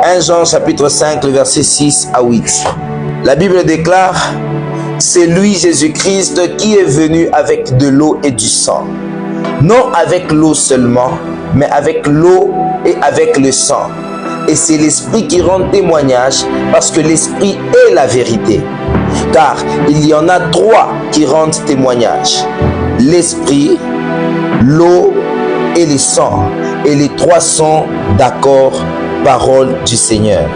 1 Jean chapitre 5, le verset 6 à 8. La Bible déclare: c'est lui, Jésus-Christ, qui est venu avec de l'eau et du sang. Non avec l'eau seulement, mais avec l'eau et avec le sang. Et c'est l'Esprit qui rend témoignage, parce que l'Esprit est la vérité. Car il y en a trois qui rendent témoignage: l'Esprit, l'eau et le sang. Et les trois sont d'accord, parole du Seigneur.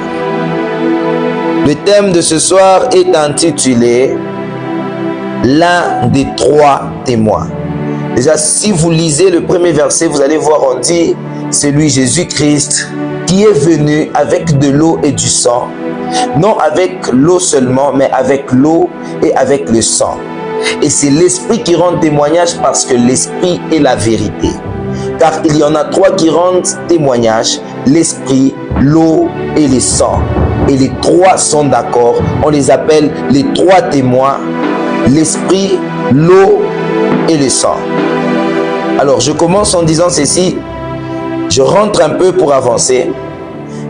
Le thème de ce soir est intitulé l'un des trois témoins. Déjà, si vous lisez le premier verset, vous allez voir, on dit: c'est lui, Jésus-Christ, qui est venu avec de l'eau et du sang. Non avec l'eau seulement, mais avec l'eau et avec le sang. Et c'est l'Esprit qui rend témoignage, parce que l'Esprit est la vérité. Car il y en a trois qui rendent témoignage: l'Esprit, l'eau et le sang. Et les trois sont d'accord. On les appelle les trois témoins: l'Esprit, l'eau et le sang. Alors, je commence en disant ceci. Je rentre un peu pour avancer.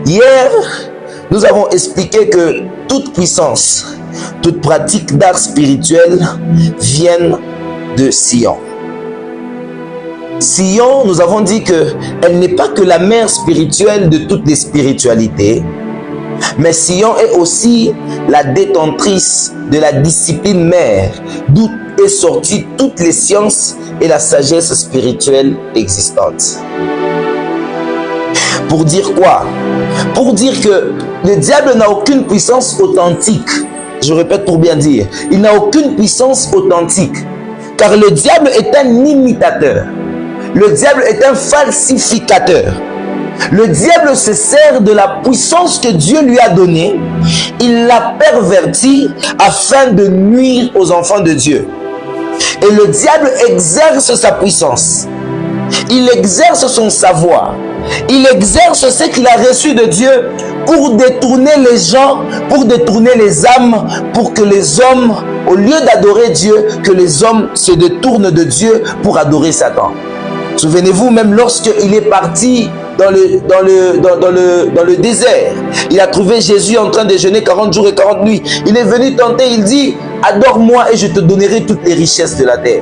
Hier, nous avons expliqué que toute puissance, toute pratique d'art spirituel viennent de Sion. Sion, nous avons dit qu'elle n'est pas que la mère spirituelle de toutes les spiritualités, mais Sion est aussi la détentrice de la discipline mère, d'où est sortie toutes les sciences et la sagesse spirituelle existantes. Pour dire quoi? Pour dire que le diable n'a aucune puissance authentique. Je répète pour bien dire, il n'a aucune puissance authentique, car le diable est un imitateur. Le diable est un falsificateur. Le diable se sert de la puissance que Dieu lui a donnée. Il l'a pervertie afin de nuire aux enfants de Dieu. Et le diable exerce sa puissance. Il exerce son savoir. Il exerce ce qu'il a reçu de Dieu pour détourner les gens, pour détourner les âmes, pour que les hommes, au lieu d'adorer Dieu, que les hommes se détournent de Dieu pour adorer Satan. Souvenez-vous, même lorsqu'il est parti dans le désert, il a trouvé Jésus en train de jeûner 40 jours et 40 nuits. Il est venu tenter, il dit: adore-moi et je te donnerai toutes les richesses de la terre.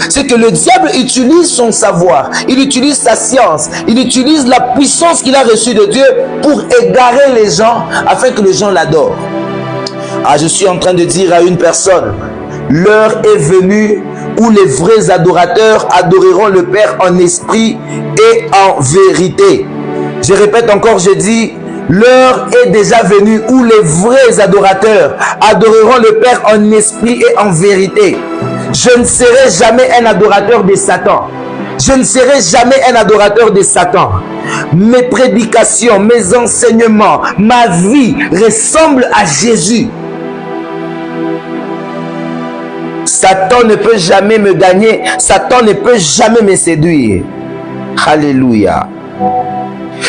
C'est que le diable utilise son savoir, il utilise sa science, il utilise la puissance qu'il a reçue de Dieu pour égarer les gens afin que les gens l'adorent. Ah, je suis en train de dire à une personne: l'heure est venue où les vrais adorateurs adoreront le Père en esprit et en vérité. Je répète encore, je dis: l'heure est déjà venue où les vrais adorateurs adoreront le Père en esprit et en vérité. Je ne serai jamais un adorateur de Satan. Je ne serai jamais un adorateur de Satan. Mes prédications, mes enseignements, ma vie ressemblent à Jésus. Satan ne peut jamais me gagner. Satan ne peut jamais me séduire. Alléluia.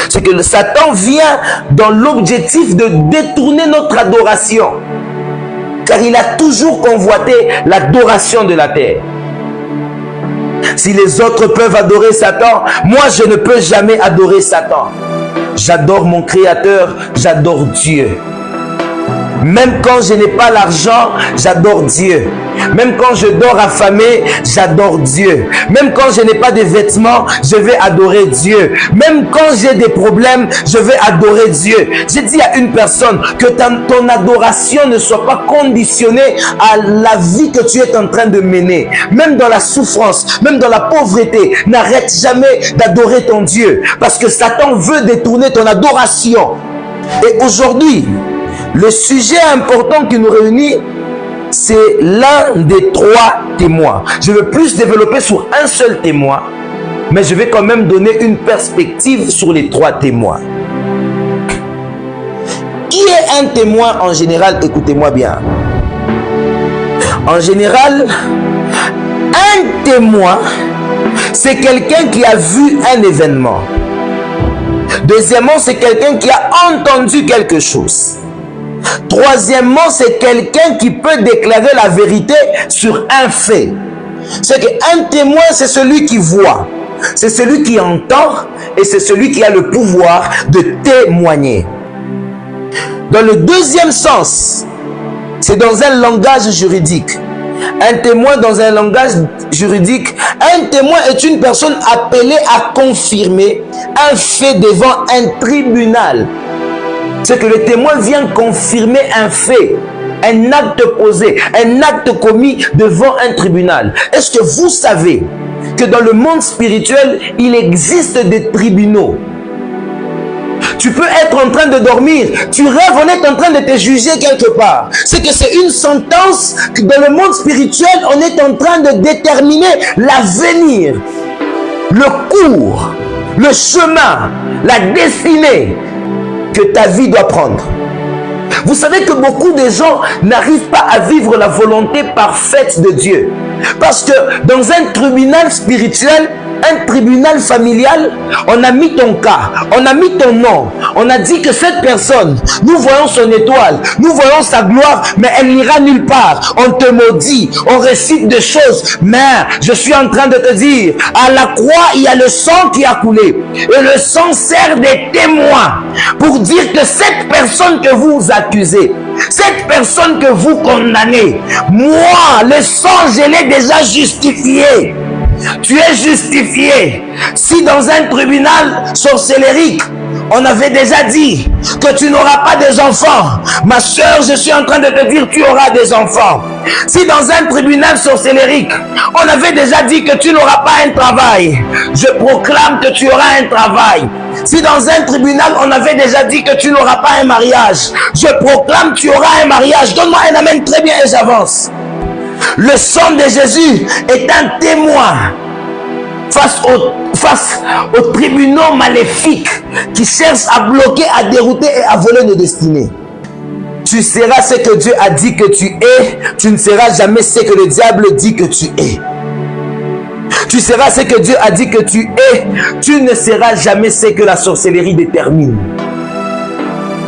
C'est que Satan vient dans l'objectif de détourner notre adoration. Car il a toujours convoité l'adoration de la terre. Si les autres peuvent adorer Satan, moi je ne peux jamais adorer Satan. J'adore mon Créateur, j'adore Dieu. Même quand je n'ai pas l'argent, j'adore Dieu. Même quand je dors affamé, j'adore Dieu. Même quand je n'ai pas de vêtements, je vais adorer Dieu. Même quand j'ai des problèmes, je vais adorer Dieu. J'ai dit à une personne que ton adoration ne soit pas conditionnée à la vie que tu es en train de mener. Même dans la souffrance, même dans la pauvreté, n'arrête jamais d'adorer ton Dieu. Parce que Satan veut détourner ton adoration. Et aujourd'hui, le sujet important qui nous réunit, c'est l'un des trois témoins. Je veux plus développer sur un seul témoin, mais je vais quand même donner une perspective sur les trois témoins. Qui est un témoin en général? Écoutez-moi bien. En général, un témoin, c'est quelqu'un qui a vu un événement. Deuxièmement, c'est quelqu'un qui a entendu quelque chose. Troisièmement, c'est quelqu'un qui peut déclarer la vérité sur un fait. C'est qu'un témoin, c'est celui qui voit, c'est celui qui entend et c'est celui qui a le pouvoir de témoigner. Dans le deuxième sens, c'est dans un langage juridique. Un témoin dans un langage juridique, un témoin est une personne appelée à confirmer un fait devant un tribunal. C'est que le témoin vient confirmer un fait, un acte posé, un acte commis devant un tribunal. Est-ce que vous savez que dans le monde spirituel, il existe des tribunaux? Tu peux être en train de dormir, tu rêves, on est en train de te juger quelque part. C'est que c'est une sentence que dans le monde spirituel, on est en train de déterminer l'avenir, le cours, le chemin, la destinée que ta vie doit prendre. Vous savez que beaucoup de gens n'arrivent pas à vivre la volonté parfaite de Dieu. Parce que dans un tribunal spirituel, un tribunal familial, on a mis ton cas, on a mis ton nom, on a dit que cette personne, nous voyons son étoile, nous voyons sa gloire, mais elle n'ira nulle part. On te maudit, on récite des choses, mais je suis en train de te dire, à la croix, il y a le sang qui a coulé, et le sang sert des témoins pour dire que cette personne que vous accusez, cette personne que vous condamnez, moi, le sang, je l'ai déjà justifié. Tu es justifié. Si dans un tribunal sorcellérique, on avait déjà dit que tu n'auras pas des enfants, ma soeur, je suis en train de te dire, tu auras des enfants. Si dans un tribunal sorcellérique, on avait déjà dit que tu n'auras pas un travail, je proclame que tu auras un travail. Si dans un tribunal, on avait déjà dit que tu n'auras pas un mariage, je proclame que tu auras un mariage. Donne-moi un amen, très bien, et j'avance. Le sang de Jésus est un témoin face aux tribunaux maléfiques qui cherchent à bloquer, à dérouter et à voler nos destinées. Tu seras ce que Dieu a dit que tu es, tu ne seras jamais ce que le diable dit que tu es. Tu seras ce que Dieu a dit que tu es, tu ne seras jamais ce que la sorcellerie détermine.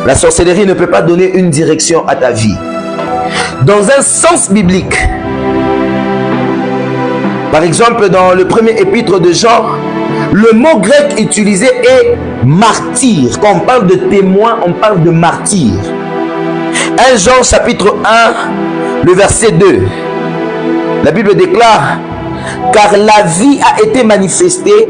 La sorcellerie ne peut pas donner une direction à ta vie. Dans un sens biblique, par exemple, dans le premier épître de Jean, le mot grec utilisé est martyr. Quand on parle de témoin, on parle de martyr. 1 Jean chapitre 1, le verset 2. La Bible déclare, car la vie a été manifestée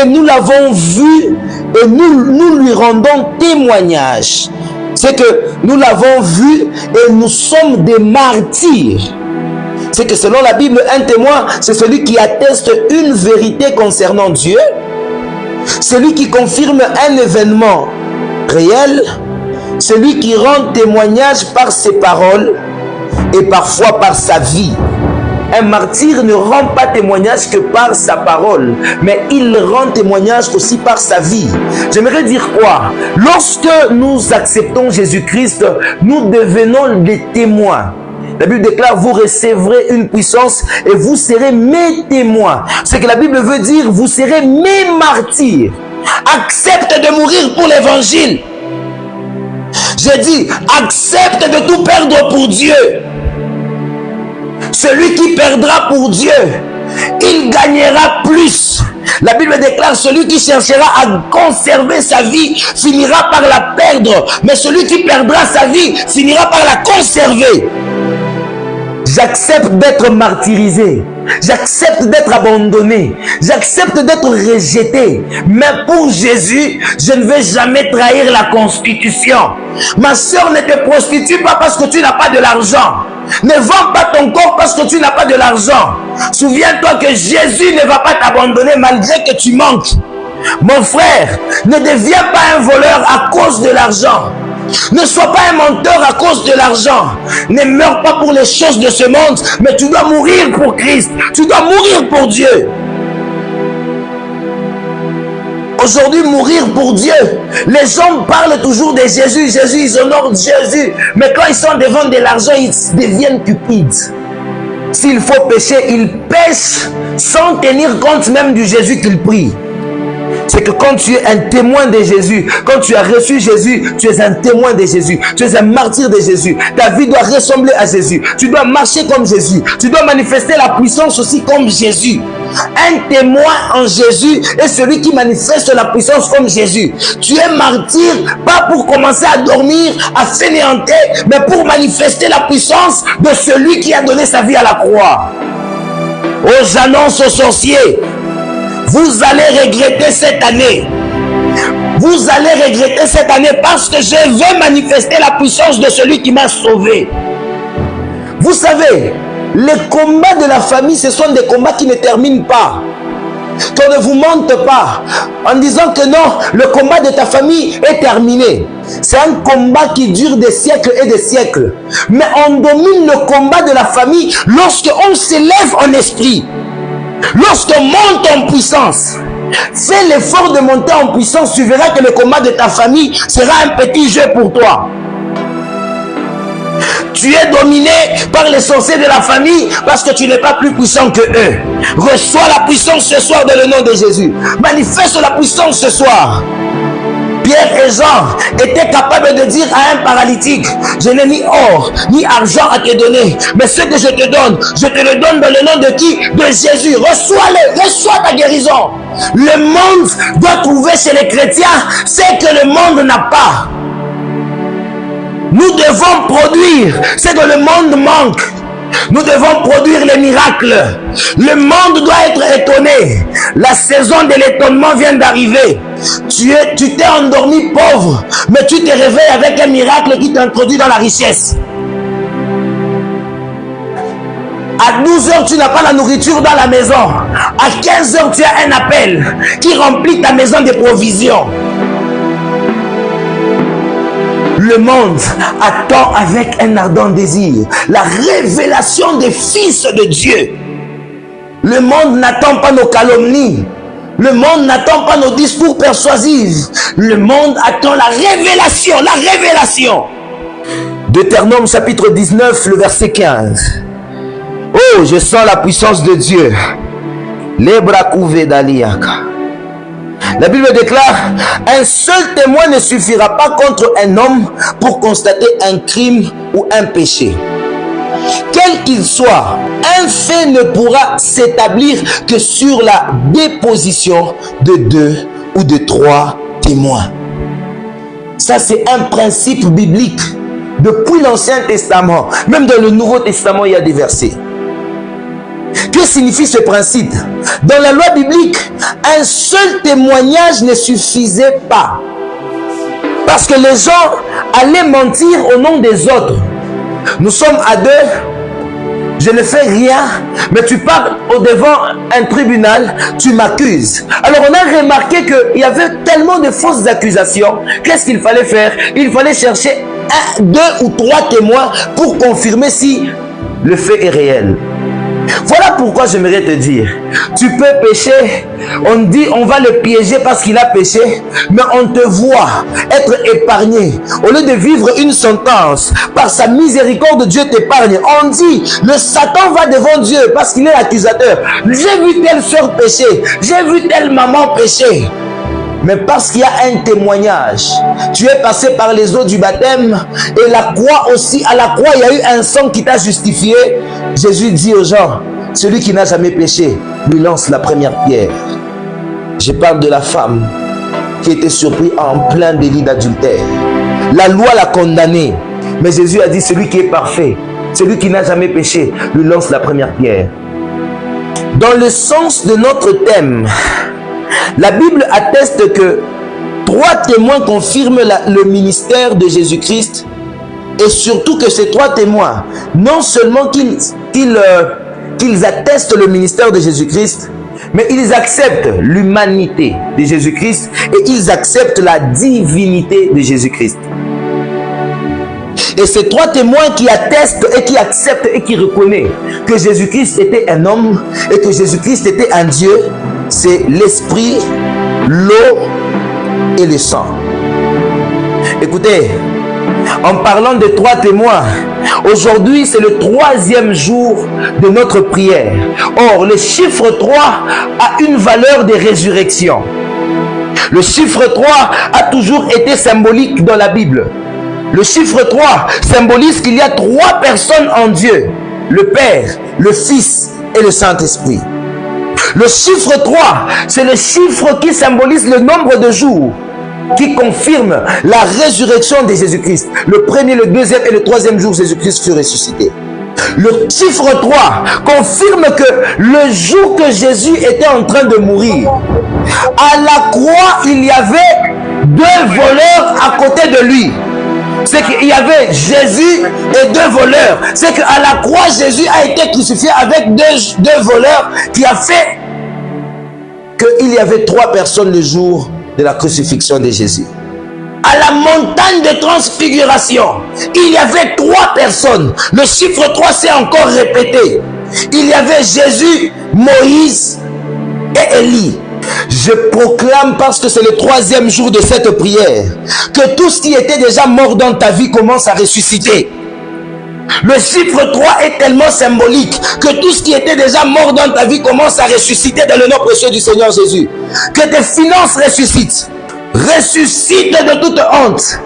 et nous l'avons vue et nous lui rendons témoignage. C'est que nous l'avons vu et nous sommes des martyrs. C'est que selon la Bible, un témoin, c'est celui qui atteste une vérité concernant Dieu, celui qui confirme un événement réel, celui qui rend témoignage par ses paroles et parfois par sa vie. Un martyr ne rend pas témoignage que par sa parole, mais il rend témoignage aussi par sa vie. J'aimerais dire quoi? Lorsque nous acceptons Jésus-Christ, nous devenons des témoins. La Bible déclare, vous recevrez une puissance et vous serez mes témoins. Ce que la Bible veut dire, vous serez mes martyrs. Accepte de mourir pour l'évangile. Je dis, accepte de tout perdre pour Dieu. Celui qui perdra pour Dieu, il gagnera plus. La Bible déclare, celui qui cherchera à conserver sa vie finira par la perdre. Mais celui qui perdra sa vie finira par la conserver. J'accepte d'être martyrisé. J'accepte d'être abandonné. J'accepte d'être rejeté. Mais pour Jésus, je ne vais jamais trahir la constitution. Ma soeur, ne te prostitue pas parce que tu n'as pas de l'argent. Ne vends pas ton corps parce que tu n'as pas de l'argent. Souviens-toi que Jésus ne va pas t'abandonner malgré que tu manques. Mon frère, ne deviens pas un voleur à cause de l'argent. Ne sois pas un menteur à cause de l'argent. Ne meurs pas pour les choses de ce monde, mais tu dois mourir pour Christ. Tu dois mourir pour Dieu. Aujourd'hui, mourir pour Dieu. Les gens parlent toujours de Jésus. Jésus, ils honorent Jésus. Mais quand ils sont devant de l'argent, ils deviennent cupides. S'il faut pécher, ils pêchent sans tenir compte même du Jésus qu'ils prient. C'est que quand tu es un témoin de Jésus, quand tu as reçu Jésus, tu es un témoin de Jésus, tu es un martyr de Jésus. Ta vie doit ressembler à Jésus. Tu dois marcher comme Jésus. Tu dois manifester la puissance aussi comme Jésus. un témoin en Jésus est celui qui manifeste la puissance comme Jésus. Tu es martyr, pas pour commencer à dormir, à fainéanter, mais pour manifester la puissance de celui qui a donné sa vie à la croix. Oh, j'annonce aux sorciers, vous allez regretter cette année. Vous allez regretter cette année parce que je veux manifester la puissance de celui qui m'a sauvé. Vous savez, les combats de la famille, ce sont des combats qui ne terminent pas. Qu'on ne vous mente pas en disant que non, le combat de ta famille est terminé. C'est un combat qui dure des siècles et des siècles. Mais on domine le combat de la famille lorsqu'on s'élève en esprit. Lorsqu'on monte en puissance. Fais l'effort de monter en puissance, tu verras que le combat de ta famille sera un petit jeu pour toi. Tu es dominé par les sorciers de la famille parce que tu n'es pas plus puissant que eux. Reçois la puissance ce soir dans le nom de Jésus. Manifeste la puissance ce soir. Pierre et Jean étaient capables de dire à un paralytique, je n'ai ni or ni argent à te donner, mais ce que je te donne, je te le donne dans le nom de qui? De Jésus. Reçois-le, reçois ta guérison. Le monde doit trouver chez les chrétiens ce que le monde n'a pas. Nous devons produire ce que le monde manque. Nous devons produire les miracles. Le monde doit être étonné. La saison de l'étonnement vient d'arriver. Tu t'es endormi pauvre, mais tu te réveilles avec un miracle qui t'introduit dans la richesse. À 12h, tu n'as pas la nourriture dans la maison. À 15h, tu as un appel qui remplit ta maison de provisions. Le monde attend avec un ardent désir la révélation des fils de Dieu. Le monde n'attend pas nos calomnies. Le monde n'attend pas nos discours persuasifs. Le monde attend la révélation, la révélation. Deutéronome chapitre 19, le verset 15. Oh, je sens la puissance de Dieu. La Bible déclare, un seul témoin ne suffira pas contre un homme pour constater un crime ou un péché. Quel qu'il soit, un fait ne pourra s'établir que sur la déposition de 2 ou de 3 témoins. Ça, c'est un principe biblique depuis l'Ancien Testament. Même dans le Nouveau Testament, il y a des versets. Que signifie ce principe? Dans la loi biblique, un seul témoignage ne suffisait pas. Parce que les gens allaient mentir au nom des autres. Nous sommes à 2, je ne fais rien, mais tu pars devant un tribunal, tu m'accuses. Alors on a remarqué qu'il y avait tellement de fausses accusations. Qu'est-ce qu'il fallait faire? Il fallait chercher 1, 2 ou 3 témoins pour confirmer si le fait est réel. Voilà pourquoi j'aimerais te dire, tu peux pécher, on dit on va le piéger parce qu'il a péché, mais on te voit être épargné. Au lieu de vivre une sentence, par sa miséricorde, Dieu t'épargne. On dit, le Satan va devant Dieu parce qu'il est l'accusateur. J'ai vu telle soeur pécher, j'ai vu telle maman pécher. Mais parce qu'il y a un témoignage, tu es passé par les eaux du baptême et la croix aussi, à la croix il y a eu un sang qui t'a justifié. Jésus dit aux gens, celui qui n'a jamais péché, lui lance la première pierre. Je parle de la femme qui était surprise en plein délit d'adultère. La loi l'a condamnée, mais Jésus a dit, celui qui est parfait, celui qui n'a jamais péché, lui lance la première pierre. Dans le sens de notre thème, la Bible atteste que 3 témoins confirment le ministère de Jésus-Christ et surtout que ces 3 témoins, non seulement qu'ils attestent le ministère de Jésus-Christ, mais ils acceptent l'humanité de Jésus-Christ et ils acceptent la divinité de Jésus-Christ. Et ces 3 témoins qui attestent et qui acceptent et qui reconnaissent que Jésus-Christ était un homme et que Jésus-Christ était un Dieu, c'est l'esprit, l'eau et le sang. Écoutez, en parlant de 3 témoins, aujourd'hui c'est le 3e jour de notre prière. Or, le chiffre 3 a une valeur de résurrection. Le chiffre 3 a toujours été symbolique dans la Bible. Le chiffre 3 symbolise qu'il y a 3 personnes en Dieu, le Père, le Fils et le Saint-Esprit. Le chiffre 3, c'est le chiffre qui symbolise le nombre de jours qui confirme la résurrection de Jésus-Christ. Le premier, le deuxième et le troisième jour, Jésus-Christ fut ressuscité. Le chiffre 3 confirme que le jour que Jésus était en train de mourir, à la croix, il y avait 2 voleurs à côté de lui. C'est qu'il y avait Jésus et 2 voleurs. C'est qu'à la croix, Jésus a été crucifié avec deux voleurs qui a fait qu'il y avait 3 personnes le jour de la crucifixion de Jésus. À la montagne de transfiguration, il y avait 3 personnes. Le chiffre 3 s'est encore répété. Il y avait Jésus, Moïse et Élie. Je proclame, parce que c'est le 3e jour de cette prière, que tout ce qui était déjà mort dans ta vie commence à ressusciter. Le chiffre 3 est tellement symbolique que tout ce qui était déjà mort dans ta vie commence à ressusciter dans le nom précieux du Seigneur Jésus. Que tes finances ressuscitent. Ressuscite de toute honte.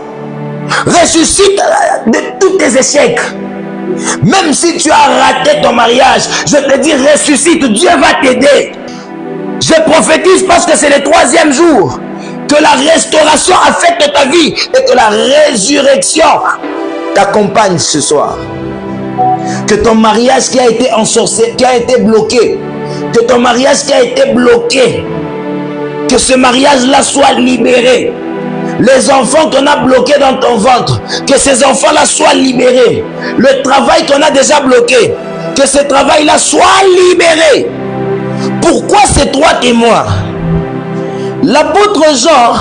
Ressuscite de tous tes échecs. Même si tu as raté ton mariage, je te dis ressuscite, Dieu va t'aider. Je prophétise parce que c'est le 3e jour que la restauration affecte ta vie et que la résurrection t'accompagne ce soir. Que ton mariage qui a été ensorcelé, qui a été bloqué, que ton mariage qui a été bloqué, que ce mariage-là soit libéré. Les enfants qu'on a bloqués dans ton ventre, que ces enfants-là soient libérés. Le travail qu'on a déjà bloqué, que ce travail-là soit libéré. Pourquoi ces 3 témoins? L'apôtre Jean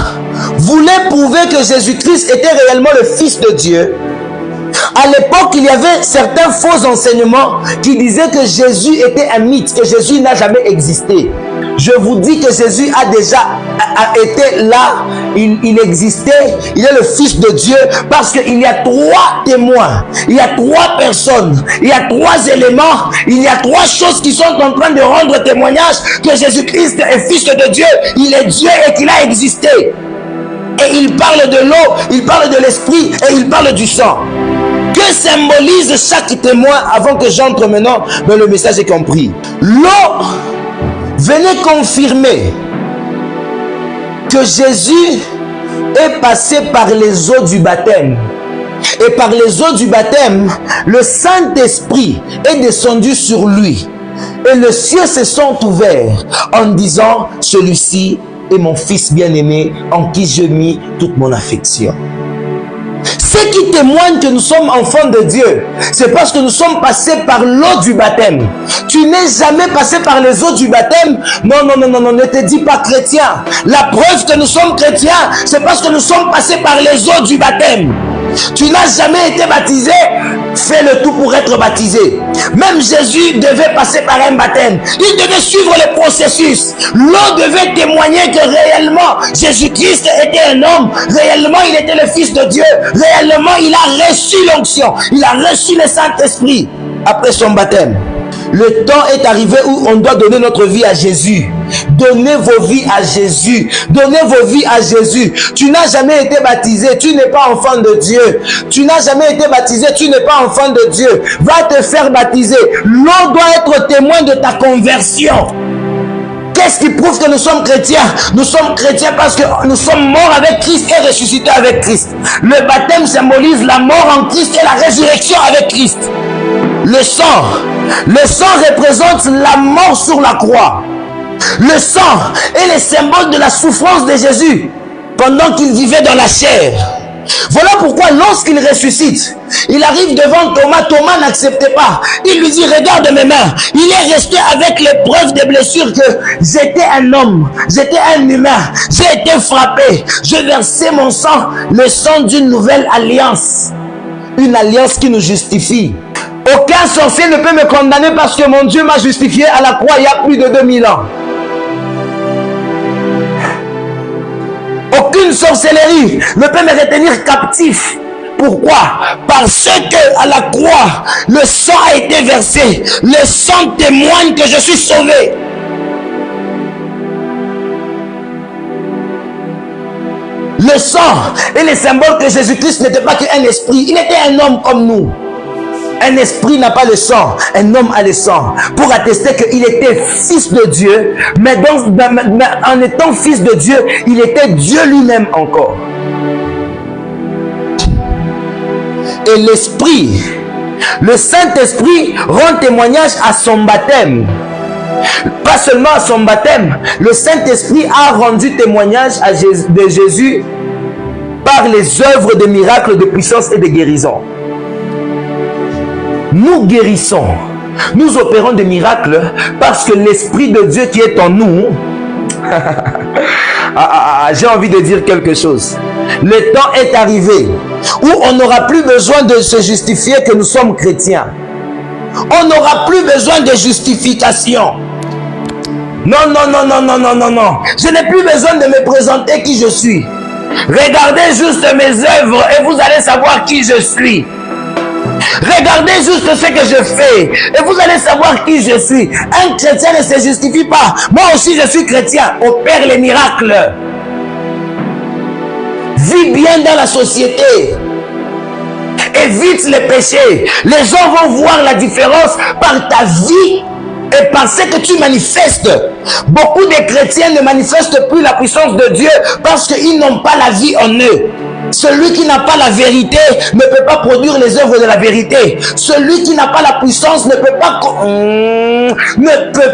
voulait prouver que Jésus-Christ était réellement le Fils de Dieu. À l'époque, il y avait certains faux enseignements qui disaient que Jésus était un mythe, que Jésus n'a jamais existé. Je vous dis que Jésus a déjà été là, il existait, il est le Fils de Dieu, parce qu'il y a 3 témoins, il y a 3 personnes, il y a 3 éléments, il y a 3 choses qui sont en train de rendre témoignage que Jésus-Christ est Fils de Dieu, il est Dieu et qu'il a existé. Et il parle de l'eau, il parle de l'esprit et il parle du sang. Que symbolise chaque témoin avant que j'entre maintenant dans le message est compris? L'eau venait confirmer que Jésus est passé par les eaux du baptême. Et par les eaux du baptême, le Saint-Esprit est descendu sur lui. Et les cieux se sont ouverts en disant, celui-ci est mon fils bien-aimé en qui je mis toute mon affection. Ce qui témoigne que nous sommes enfants de Dieu, c'est parce que nous sommes passés par l'eau du baptême. Tu n'es jamais passé par les eaux du baptême. Non, ne te dis pas chrétien. La preuve que nous sommes chrétiens, c'est parce que nous sommes passés par les eaux du baptême. Tu n'as jamais été baptisé, fais le tout pour être baptisé. Même Jésus devait passer par un baptême. Il devait suivre le processus. L'eau devait témoigner que réellement Jésus-Christ était un homme. Réellement il était le Fils de Dieu. Réellement il a reçu l'onction. Il a reçu le Saint-Esprit après son baptême. Le temps est arrivé où on doit donner notre vie à Jésus. Donnez vos vies à Jésus. Donnez vos vies à Jésus. Tu n'as jamais été baptisé, tu n'es pas enfant de Dieu. Tu n'as jamais été baptisé, tu n'es pas enfant de Dieu. Va te faire baptiser. L'eau doit être témoin de ta conversion. Qu'est-ce qui prouve que nous sommes chrétiens? Nous sommes chrétiens parce que nous sommes morts avec Christ et ressuscités avec Christ. Le baptême symbolise la mort en Christ et la résurrection avec Christ. Le sang représente la mort sur la croix. Le sang est le symbole de la souffrance de Jésus pendant qu'il vivait dans la chair. Voilà pourquoi lorsqu'il ressuscite, il arrive devant Thomas. Thomas n'acceptait pas. Il lui dit, regarde mes mains. Il est resté avec les preuves des blessures que j'étais un homme, j'étais un humain, j'ai été frappé, je versais mon sang, le sang d'une nouvelle alliance. Une alliance qui nous justifie. Aucun sorcier ne peut me condamner parce que mon Dieu m'a justifié à la croix il y a plus de 2000 ans. Aucune sorcellerie ne peut me retenir captif. Pourquoi? Parce que à la croix, le sang a été versé. Le sang témoigne que je suis sauvé. Le sang est le symbole que Jésus-Christ n'était pas qu'un esprit. Il était un homme comme nous. Un esprit n'a pas le sang, un homme a le sang. Pour attester qu'il était fils de Dieu, mais en étant fils de Dieu, il était Dieu lui-même encore. Et l'esprit, le Saint-Esprit rend témoignage à son baptême. Pas seulement à son baptême, le Saint-Esprit a rendu témoignage de Jésus par les œuvres de miracles, de puissance et de guérison. Nous guérissons, nous opérons des miracles parce que l'Esprit de Dieu qui est en nous, j'ai envie de dire quelque chose. Le temps est arrivé où on n'aura plus besoin de se justifier que nous sommes chrétiens. On n'aura plus besoin de justification. Non. Je n'ai plus besoin de me présenter qui je suis. Regardez juste mes œuvres et vous allez savoir qui je suis. Regardez juste ce que je fais et vous allez savoir qui je suis. Un chrétien ne se justifie pas. Moi aussi je suis chrétien. Opère les miracles. Vis bien dans la société. Évite les péchés. Les gens vont voir la différence par ta vie et par ce que tu manifestes. Beaucoup de chrétiens ne manifestent plus la puissance de Dieu parce qu'ils n'ont pas la vie en eux. Celui qui n'a pas la vérité ne peut pas produire les œuvres de la vérité. Celui qui n'a pas la puissance ne peut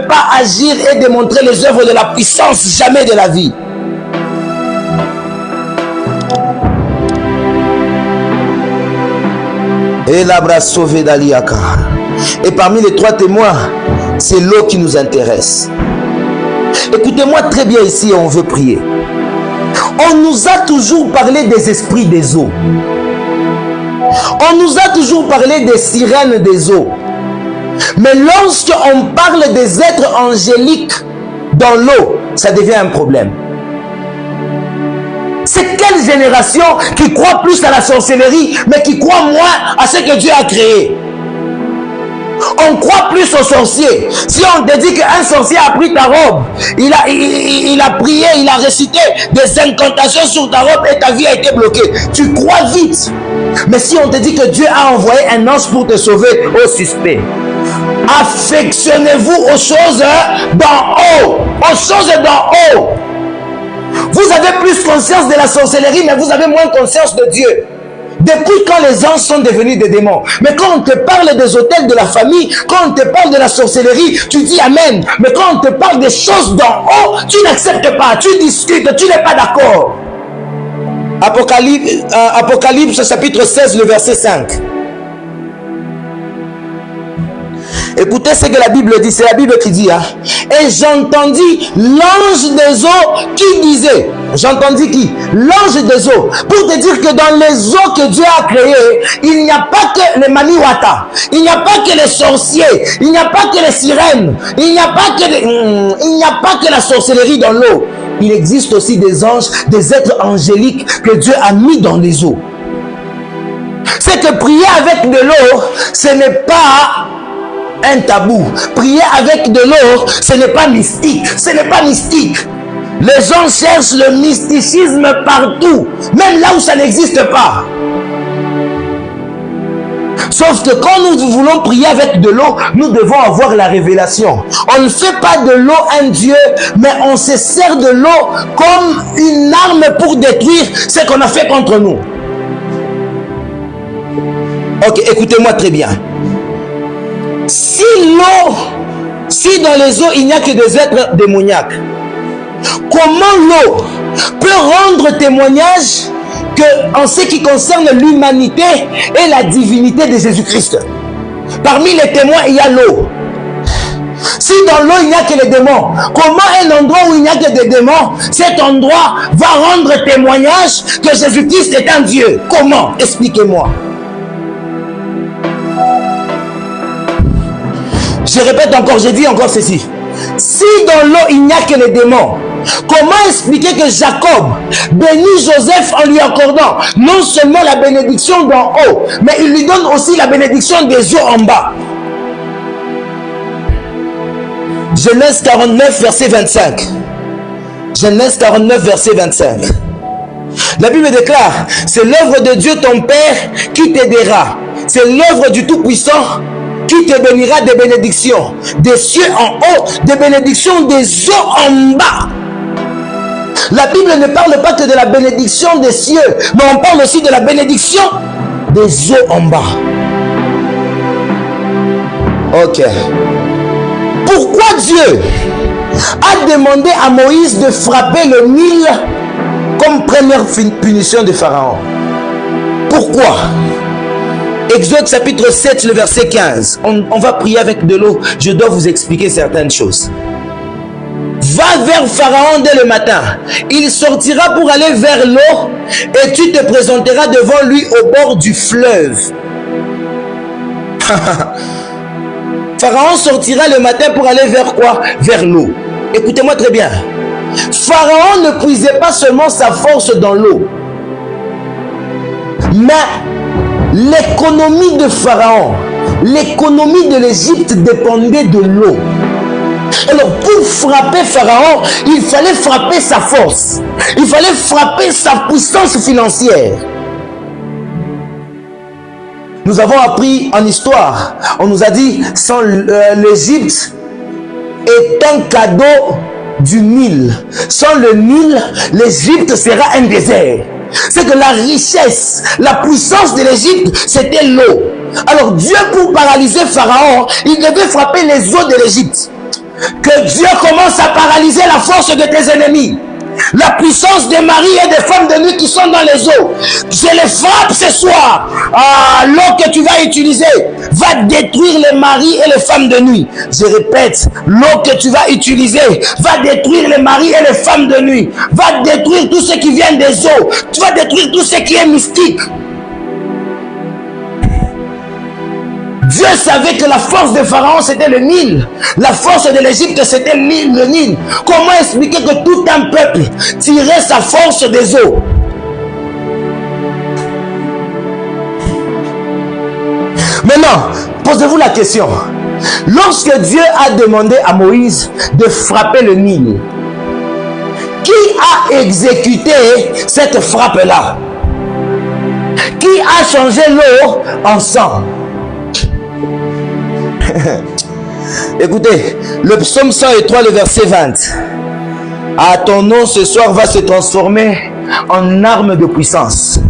pas agir et démontrer les œuvres de la puissance, jamais de la vie. Et l'abra sauvé d'Aliaka. Et parmi les trois témoins, c'est l'eau qui nous intéresse. Écoutez-moi très bien ici, on veut prier. On nous a toujours parlé des esprits des eaux. On nous a toujours parlé des sirènes des eaux. Mais lorsqu'on parle des êtres angéliques dans l'eau, ça devient un problème. C'est quelle génération qui croit plus à la sorcellerie, mais qui croit moins à ce que Dieu a créé? On croit plus aux sorciers. Si on te dit qu'un sorcier a pris ta robe, il a prié, il a récité des incantations sur ta robe et ta vie a été bloquée, tu crois vite. Mais si on te dit que Dieu a envoyé un ange pour te sauver, au suspect. Affectionnez-vous aux choses d'en haut. Aux choses d'en haut. Vous avez plus conscience de la sorcellerie, mais vous avez moins conscience de Dieu. Depuis quand les anges sont devenus des démons? Mais quand on te parle des autels de la famille, quand on te parle de la sorcellerie, tu dis Amen. Mais quand on te parle des choses d'en haut, tu n'acceptes pas, tu discutes, tu n'es pas d'accord. Apocalypse chapitre 16, le verset 5. Écoutez ce que la Bible dit, c'est la Bible qui dit, hein. Et j'entendis l'ange des eaux qui disait, j'entendis qui? L'ange des eaux. Pour te dire que dans les eaux que Dieu a créées, il n'y a pas que les maniwata, il n'y a pas que les sorciers, il n'y a pas que les sirènes, il n'y a pas que la sorcellerie dans l'eau. Il existe aussi des anges, des êtres angéliques que Dieu a mis dans les eaux. C'est que prier avec de l'eau, ce n'est pas un tabou. Prier avec de l'eau, ce n'est pas mystique. Ce n'est pas mystique. Les gens cherchent le mysticisme partout, même là où ça n'existe pas. Sauf que quand nous voulons prier avec de l'eau, nous devons avoir la révélation. On ne fait pas de l'eau un Dieu, mais on se sert de l'eau comme une arme pour détruire ce qu'on a fait contre nous. Ok, écoutez-moi très bien. Si dans les eaux, il n'y a que des êtres démoniaques, comment l'eau peut rendre témoignage en ce qui concerne l'humanité et la divinité de Jésus-Christ? Parmi les témoins, il y a l'eau. Si dans l'eau, il n'y a que les démons, comment un endroit où il n'y a que des démons, cet endroit va rendre témoignage que Jésus-Christ est un Dieu? Comment? Expliquez-moi. Je répète encore, je dis encore ceci. Si dans l'eau, il n'y a que les démons, comment expliquer que Jacob bénit Joseph en lui accordant non seulement la bénédiction d'en haut, mais il lui donne aussi la bénédiction des eaux en bas? Genèse 49, verset 25. Genèse 49, verset 25. La Bible déclare, c'est l'œuvre de Dieu ton Père qui t'aidera. c'est l'œuvre du Tout-Puissant qui te bénira des bénédictions des cieux en haut, des bénédictions des eaux en bas. La Bible ne parle pas que de la bénédiction des cieux, mais on parle aussi de la bénédiction des eaux en bas. Ok. Pourquoi Dieu a demandé à Moïse de frapper le Nil comme première punition de Pharaon? Pourquoi? Exode chapitre 7, le verset 15. On va prier avec de l'eau. Je dois vous expliquer certaines choses. Va vers Pharaon dès le matin. Il sortira pour aller vers l'eau et tu te présenteras devant lui au bord du fleuve. Pharaon sortira le matin pour aller vers quoi? Vers l'eau. Écoutez-moi très bien. Pharaon ne puisait pas seulement sa force dans l'eau, mais l'économie de Pharaon, l'économie de l'Égypte dépendait de l'eau. Alors pour frapper Pharaon, il fallait frapper sa force. Il fallait frapper sa puissance financière. Nous avons appris en histoire, on nous a dit, sans l'Égypte est un cadeau du Nil. Sans le Nil, l'Égypte sera un désert. C'est que la richesse, la puissance de l'Égypte, c'était l'eau. Alors Dieu, pour paralyser Pharaon, il devait frapper les eaux de l'Égypte. Que Dieu commence à paralyser la force de tes ennemis. La puissance des maris et des femmes de nuit qui sont dans les eaux. Je les frappe ce soir. Ah, l'eau que tu vas utiliser va détruire les maris et les femmes de nuit. Je répète, l'eau que tu vas utiliser va détruire les maris et les femmes de nuit. Va détruire tout ce qui vient des eaux. Tu vas détruire tout ce qui est mystique. Dieu savait que la force de Pharaon c'était le Nil. La force de l'Égypte c'était le Nil. Comment expliquer que tout un peuple tirait sa force des eaux? Maintenant, posez-vous la question. Lorsque Dieu a demandé à Moïse de frapper le Nil, qui a exécuté cette frappe-là? Qui a changé l'eau en sang? Écoutez, le psaume 103, le verset 20. À ton nom ce soir va se transformer en arme de puissance.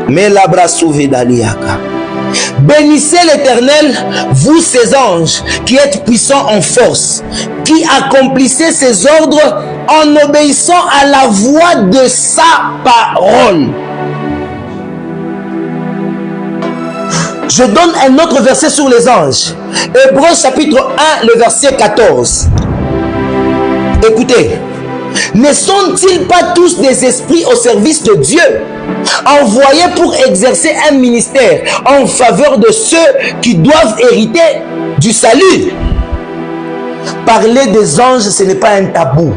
Mais bénissez l'Éternel, vous ses anges, qui êtes puissants en force, qui accomplissez ses ordres en obéissant à la voix de sa parole. Je donne un autre verset sur les anges. Hébreux chapitre 1, le verset 14. Écoutez. Ne sont-ils pas tous des esprits au service de Dieu, envoyés pour exercer un ministère en faveur de ceux qui doivent hériter du salut? Parler des anges, ce n'est pas un tabou.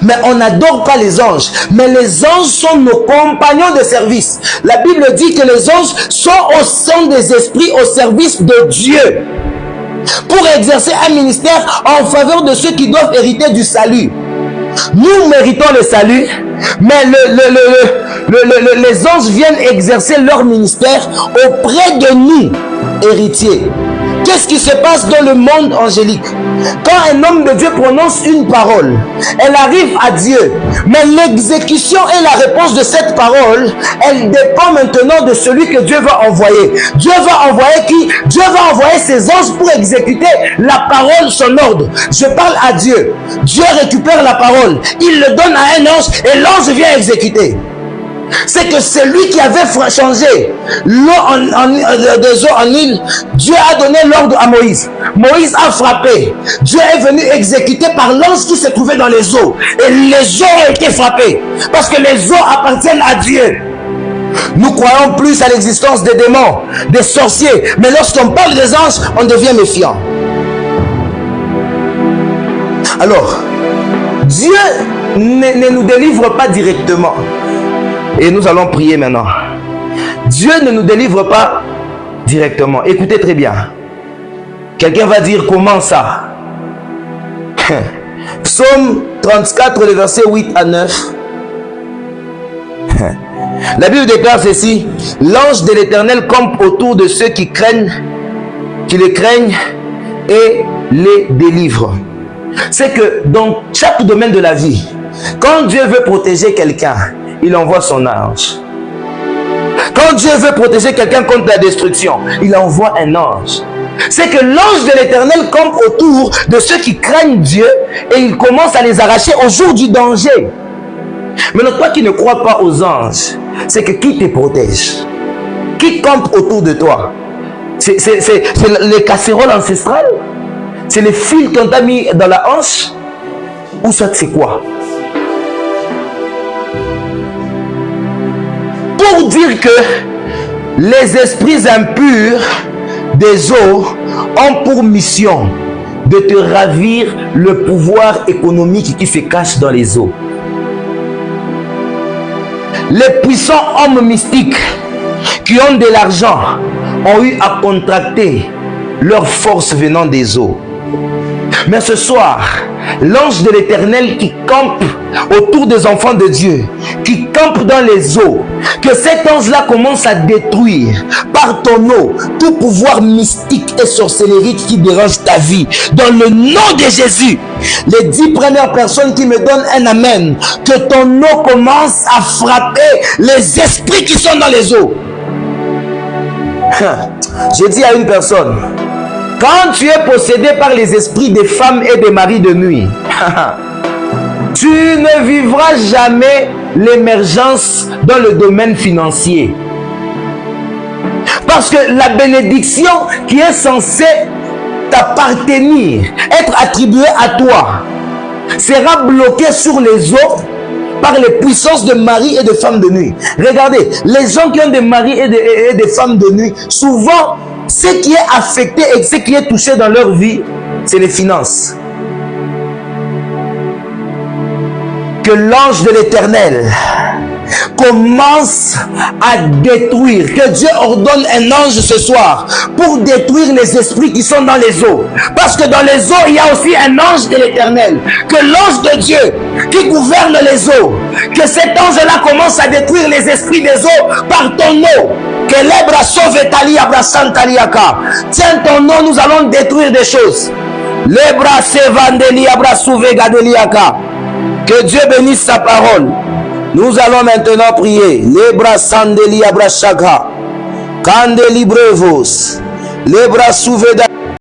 Mais on n'adore pas les anges. Mais les anges sont nos compagnons de service. La Bible dit que les anges sont des esprits au service de Dieu pour exercer un ministère en faveur de ceux qui doivent hériter du salut. Nous méritons le salut, mais les anges viennent exercer leur ministère auprès de nous, héritiers. Qu'est-ce qui se passe dans le monde angélique? Quand un homme de Dieu prononce une parole, elle arrive à Dieu, mais l'exécution et la réponse de cette parole, elle dépend maintenant de celui que Dieu va envoyer. Dieu va envoyer qui? Dieu va envoyer ses anges pour exécuter la parole, son ordre. Je parle à Dieu. Dieu récupère la parole, il le donne à un ange et l'ange vient exécuter. C'est que celui qui avait changé l'eau des eaux en île, Dieu a donné l'ordre à Moïse. Moïse a frappé. Dieu est venu exécuter par l'ange qui se trouvait dans les eaux. Et les eaux ont été frappées. Parce que les eaux appartiennent à Dieu. Nous croyons plus à l'existence des démons, des sorciers. Mais lorsqu'on parle des anges, on devient méfiant. Alors, Dieu ne nous délivre pas directement. Et nous allons prier maintenant. Dieu ne nous délivre pas directement. Écoutez très bien. Quelqu'un va dire comment ça? Psaume 34, le verset 8 à 9. La Bible déclare ceci: l'ange de l'Éternel campe autour de ceux qui les craignent et les délivre. C'est que dans chaque domaine de la vie, quand Dieu veut protéger quelqu'un, il envoie son ange. Quand Dieu veut protéger quelqu'un contre la destruction, il envoie un ange. C'est que l'ange de l'Éternel campe autour de ceux qui craignent Dieu et il commence à les arracher au jour du danger. Maintenant, toi qui ne crois pas aux anges, c'est que qui te protège? Qui campe autour de toi? C'est les casseroles ancestrales? C'est les fils qu'on t'a mis dans la hanche? Ou ça, c'est quoi? Pour dire que les esprits impurs des eaux ont pour mission de te ravir le pouvoir économique qui se cache dans les eaux. Les puissants hommes mystiques qui ont de l'argent ont eu à contracter leur force venant des eaux. Mais ce soir, l'ange de l'Éternel qui campe autour des enfants de Dieu, qui campe dans les eaux, que cet ange-là commence à détruire par ton eau tout pouvoir mystique et sorcellerie qui dérange ta vie. Dans le nom de Jésus, les 10 premières personnes qui me donnent un amen, que ton eau commence à frapper les esprits qui sont dans les eaux. Je dis à une personne, quand tu es possédé par les esprits des femmes et des maris de nuit, tu ne vivras jamais l'émergence dans le domaine financier. Parce que la bénédiction qui est censée t'appartenir, être attribuée à toi, sera bloquée sur les eaux par les puissances de mari et de femmes de nuit. Regardez, les gens qui ont des maris et des femmes de nuit, souvent, ce qui est affecté et ce qui est touché dans leur vie, c'est les finances. Que l'ange de l'Éternel commence à détruire, que Dieu ordonne un ange ce soir pour détruire les esprits qui sont dans les eaux, parce que dans les eaux il y a aussi un ange de l'Éternel, que l'ange de Dieu qui gouverne les eaux, que cet ange-là commence à détruire les esprits des eaux par ton eau. Que l'ebra sauve talia brasantaliaka. Tiens ton nom, nous allons détruire des choses. L'ebra sevandelia brasuvegandeliaka. Que Dieu bénisse sa parole. Nous allons maintenant prier. L'ebra sandelia brashaga. Candelibrevos. L'ebra souveda.